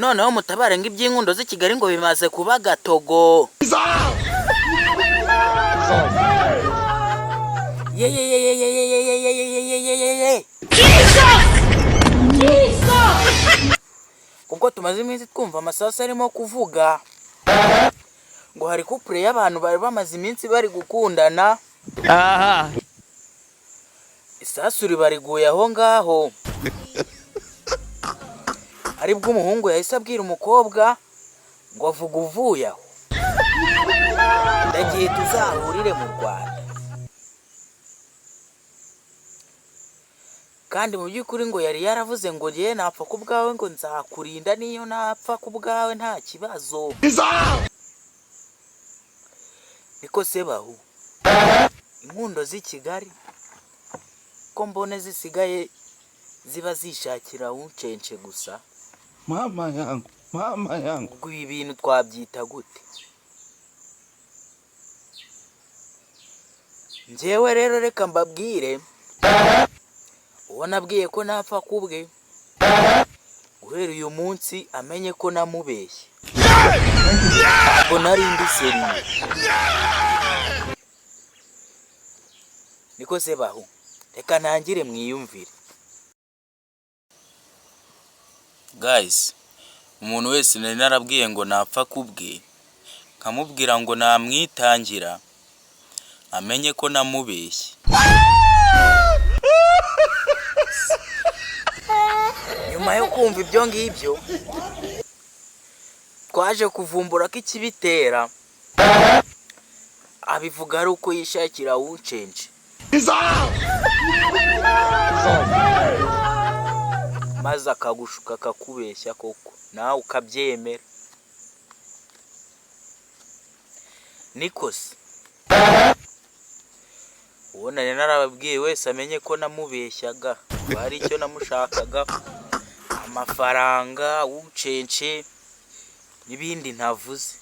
noneho mutabare ngo iby'inkundo z'i Kigali ngo bimaze kuba gatogo. Ubwo tumaze iminsi twumva amasasu arimo kuvuga ngo hari couple y'abantu bari bamaze iminsi bari gukundana. Aha. Isasu ribariguye aho ngaho. Aribwo umuhungu yahise abwira umukobwa ngo avuga uvuye aho ndagiye tuzahurire mu Rwanda. Kandi mu by'ukuri ngo yari yaravuze ngo ngiye napfa ku bwawe ngo nzakurinda niyo napfa ku bwawe nta kibazo. Niko se bahu inkundo z'i Kigali ko mbone zisigaye ziba zishakira uncenche gusa. Mama yangu. Ubwo ibi bintu twabyita gute? Njyewe rero reka mbabwire, uwo nabwiye ko napfa kubwe guhera uyu munsi amenye ko namubeshye. Ngo nari ndi seriye. Niko se bahu reka ntangire mwiyumvire. Guys, umuntu wese nari narabwiye ngo napfa kubwe nkamubwira ngo namwitangira amenye ko namubeshye. Nyuma yo kumva ibyo ngibyo twaje kuvumbura ko ikibitera abivuga ari uko yishakira uncenche. Maze akagushuka akakubeshya koko nawe ukabyemera. Niko se uwo nari narababwiye wese amenye ko namubeshyaga, hari icyo namushakaga, amafaranga, uncenche n'ibindi ntavuze.